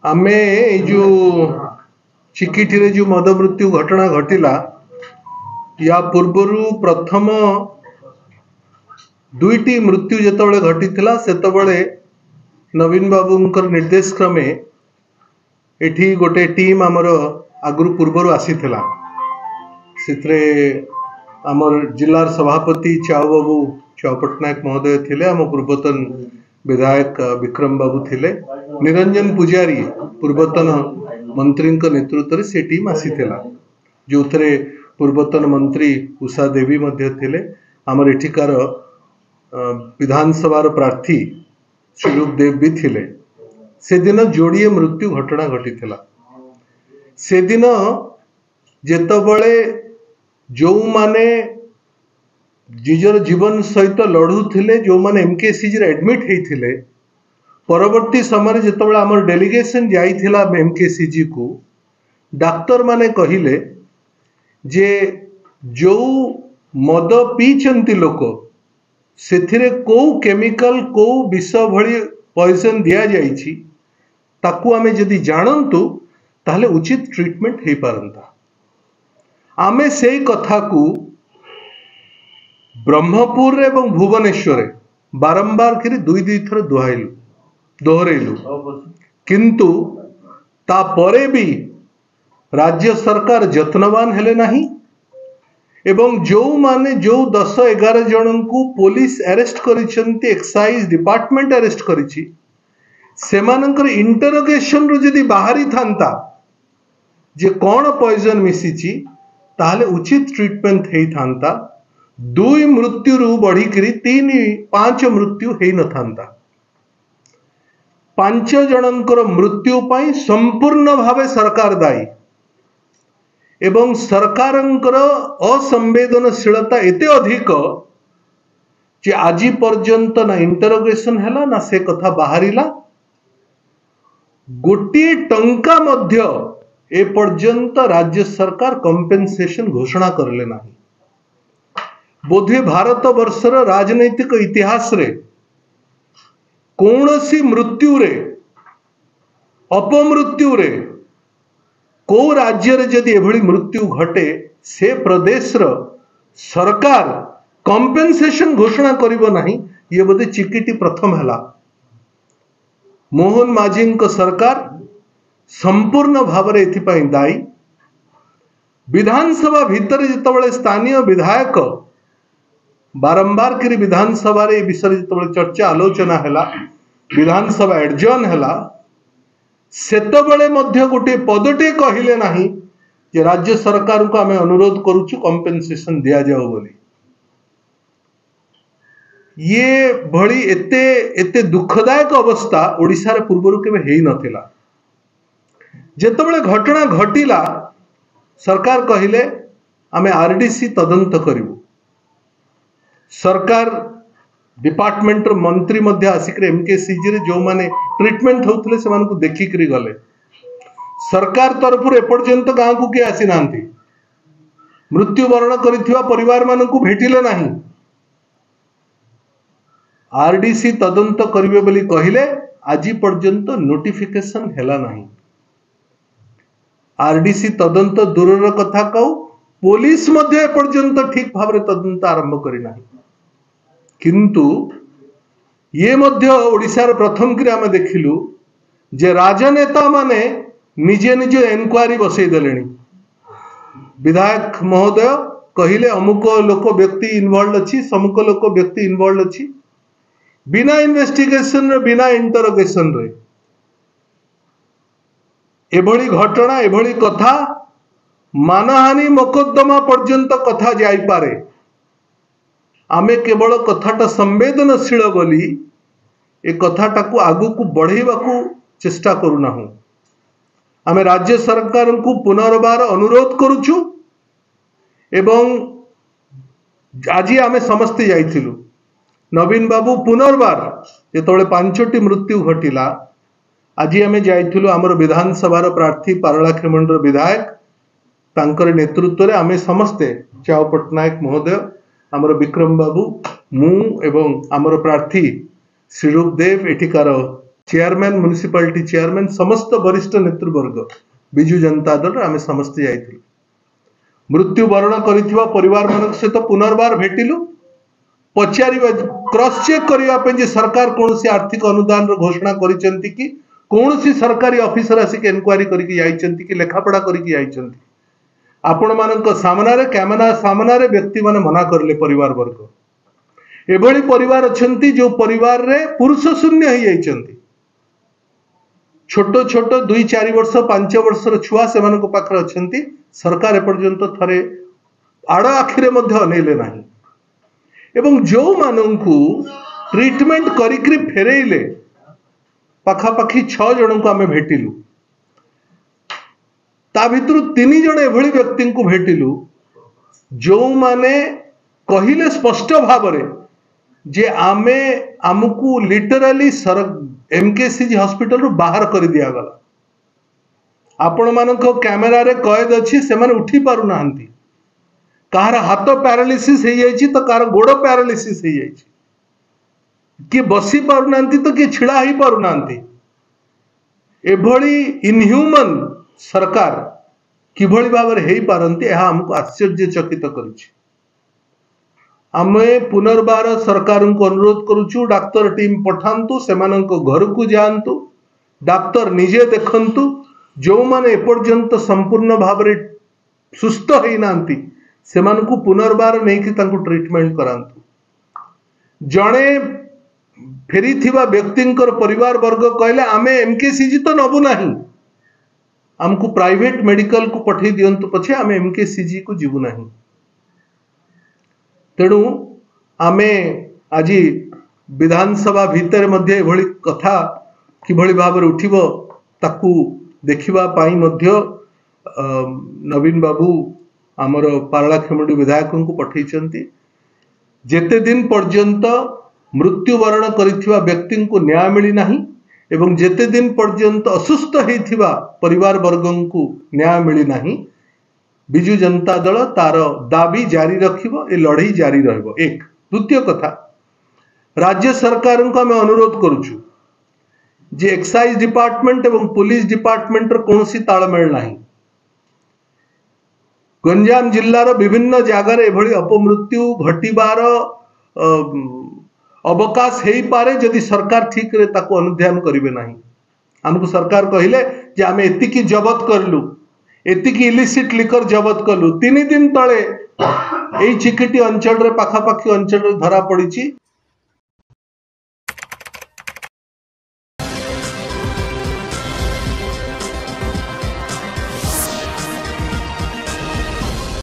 आमे जो चिकिटी रे जो मद मृत्यु घटना घटिला या पूर्वर प्रथम दुईटी मृत्यु जिते घटी से नवीन बाबूंकर निर्देश क्रमे एठी गोटे टीम आमर आगु पूर्वर आसीथिला से आमर जिलार सभापति चाउ बाबू चाउ पट्टनायक महोदय थिले, आम पूर्वतन विधायक विक्रम बाबू थिले, निरंजन पुजारी पूर्वतन मंत्री नेतृत्व से टीम आसीथिला जो थे पूर्वतन मंत्री उषा देवी मध्य थिले, आमर एठिकार विधानसभा प्रार्थी श्रीरूप देव भी थिले। से दिन जोड़िए मृत्यु घटना घटी से दिन जेतबळे जो माने निजर जीवन सहित लड़ुले जो माने एमकेसीजी रे एडमिट होते परवर्ती समय जिते आमर डेलीगेशन जाइथिला एमकेसीजी को डाक्तर माने कहिले जे जो मद पीचंती लोक से को केमिकल को विष भली पॉइजन दिया जाइछि ताकू आमे जदि जानतु ताहले उचित ट्रीटमेंट हो पारंता। आमे से कथा को ब्रह्मपुर एवं भुवनेश्वर बारंबार करी दुई दुई थर दोहरेलु किंतु तापरे भी राज्य सरकार जत्नवान हेले नहीं एवं जो माने जो 10-11 जन को पुलिस अरेस्ट करिसेंती एक्साइज डिपार्टमेंट अरेस्ट करिछि सेमानकर इंटरोगेशन रो जदि बाहरी थांता जे कौन पॉइजन मिसिछि ताहले उचित ट्रीटमेंट हेई थांता, 2 मृत्यु रु बढ़ी करी 3-5 मृत्यु हेई न थांता। 5 जनकर मृत्यु पाई संपूर्ण भावे सरकार दायी एवं सरकारंकर असंवेदनशीलता एते अधिक जे आज पर्यंत ना इंटरोगेशन हैला ना से कथा बाहरिला, गोटे टंका मध्य ए पर्यंत राज्य सरकार कंपेन्सेशन घोषणा करले नाही। बोधे भारत वर्षर राजनैतिक इतिहास रे कौनसी मृत्यु रे अपमृत्यु रे को राज्य रे जदि एभली मृत्यु घटे से प्रदेश र सरकार कंपेन्सेशन घोषणा करिवो नाही, ये बोधे चिकिटी प्रथम हैला। मोहन माझी सरकार संपूर्ण भाव में एथिपाई दायी। विधानसभा भितर जितेबाला स्थानीय विधायक बारंबार करी विधानसभा रे विषय जितेबाला चर्चा आलोचना हैला, विधानसभा एडजर्न हैला, सेतबेले मध्य गोटे पदटे कहिले नाही जे राज्य सरकार को आमे अनुरोध करूछु कंपेन्सेशन दिया जाओ बोली। ये भली एते एते दुखदायक अवस्था ओडिसा रे पूर्वरु केबे हेई नथिला। जेतबेले घटना घटिला सरकार कहिले आमे आरडीसी तदंत करिवु। सरकार डिपार्टमेंट रो मंत्री मध्य आसिक एमकेसीजी रे जो माने ट्रीटमेंट होतले से मानकु देखि करी गले। सरकार तरफ एपर्यंत गांव को के आसी नांती, मृत्युवरण करिथिबा परिवार मानकु भेटिले नाही। आरडीसी तदंत करिवे बोली कहिले आज पर्यंत नोटिफिकेशन हैला नाही। आरडीसी तदंत दूरर कथा कहू पुलिस मध्य एपर्यंत ठीक भाव रे तदंत आरंभ करी नाही। किंतु ये मध्य ओडिशार प्रथम कि आमे देखिलु जे राजनेता माने निजे निजे एनक्वायरी बसई देलेनी। विधायक महोदय कहिले अमुक लोक व्यक्ति इन्वॉल्व अछि, समुक लोक व्यक्ति इन्वॉल्व अछि, बिना इन्वेस्टिगेशन रे बिना इंटरोगेशन रे एभली घटना एभली कथा मानहानि मोकद्दमा पर्यंत कथा जाई पारे। आमे केवल कथाटा संवेदनशील बोली ए कथाटा को आगु को बढ़ेबा को चेष्टा करूना हूं। आमे राज्य सरकार को पुनर्बार अनुरोध करूछु एवं आज आमे समस्त जाइथिलु नवीन बाबू पुनर्बार जेतबेले 5टी मृत्यु घटिला आज आमे जाइथिलु आमर विधानसभा प्रार्थी पारलाखेमुंडर विधायक तांकर नेतृत्व रे आमे समस्ते चाउ पट्टनायक महोदय आमर विक्रम बाबू मु एवं आमर प्रार्थी श्रीरूप देव एठिकार चेयरमैन म्युनिसिपालिटी चेयरमैन समस्त वरिष्ठ नेतृवर्ग विजु जनता दल आम समस्ते जाइलु मृत्यु वरण करिथिबा परिवार मान सहित पुनर्बार भेटिलु पचार क्रॉस चेक करने जे सरकार कौन सी आर्थिक अनुदान घोषणा करिसेंती कि कौन सी सरकारी ऑफिसर आसिक इनक्वारी करके जाइछंती कि लेखापड़ा करके जाइछंती आपण मानक सामना कैमेरा सामना व्यक्ति माने मना करले परिवार वर्ग एभली परिवार अछंती जो परिवार रे पुरुष शून्य ही जाइछंती छोट छोट 2-4 वर्ष 5 वर्षर छुआ से पाखर अछंती सरकार एपर्यंत थरे आड़ आखिरे मध्य अनेले नाही एवं जो मानू ट्रीटमेंट करिकरी फेरेइले पाखापाखी 6 जन को आम भेटिलु ता भितर 3 जन एभली व्यक्ति को भेटिलु जो माने कहिले स्पष्ट भाव जे आमे आमको लिटराली एमकेसीजी हॉस्पिटल रू बाहर कर दिया गला आपण मानक कैमेरा रे कैद अछि से माने उठी पारु नाहंती कार हाथ पैरालिसिस हो जाइछि तो कार गोड़ पैरालिसिस हो जाइछि कि बसी पारु नाहंती तो कि छिड़ा ही पारु नाहंती एभली इनह्यूमन सरकार किभली भाव रे हेई पारंती एहा हमको आश्चर्यचकित करिछि आमे पुनर्बार सरकार को अनुरोध करुचु डाक्तर टीम पठांतु सेमानंको घर को जांतु डाक्तर निजे देखंतु जो माने एपर्यंत संपूर्ण भाव रे सुस्थ होई नांती सेमानंको पुनर्बार नेकी तांको ट्रीटमेंट करांतु जणे फेरी थिबा व्यक्तिंकर परिवार वर्ग कहले आमे एमकेसीजी तो नबु नाही हमको प्राइवेट मेडिकल को पठे दियंतु पछे आमे एमकेसीजी को जीवु नाही तेणु आमे आज विधानसभा भितर मध्य एभली कथा किभली भाव उठिबो ताकू देखिबा पाई मध्य नवीन बाबू आमर पारलाखेमुंडी विधायक को पठेइचंती जेते दिन पर्यंत मृत्युवरण करिथिबा व्यक्ति को न्याय मिली नाही एवं जेते दिन पर्यंत असुस्थ होइथिबा परिवार वर्गों को न्याय मिली नाही विजु जनता दल तार दाबी जारी रखिबो ए लड़ाई जारी रहइबो एक द्वितीय कथा राज्य सरकार को आम अनुरोध करुचु जे एक्साइज डिपार्टमेंट एवं पुलिस डिपार्टमेंट कौन सी तालमेल नाही गंजाम जिल्लार विभिन्न जगार एभली अपमृत्यु घटिबार अवकाश हेई पारे जदि सरकार ठीक रे ताको अनुध्यान करिवे नाही हमको सरकार कहिले जे आमे एतिकी जबत करलु एतिकी इलिसिट लिकर जबत कलु 3 दिन तले एई चिकिटी अंचल रे पाखापाखी अंचल रे धरा पड़ी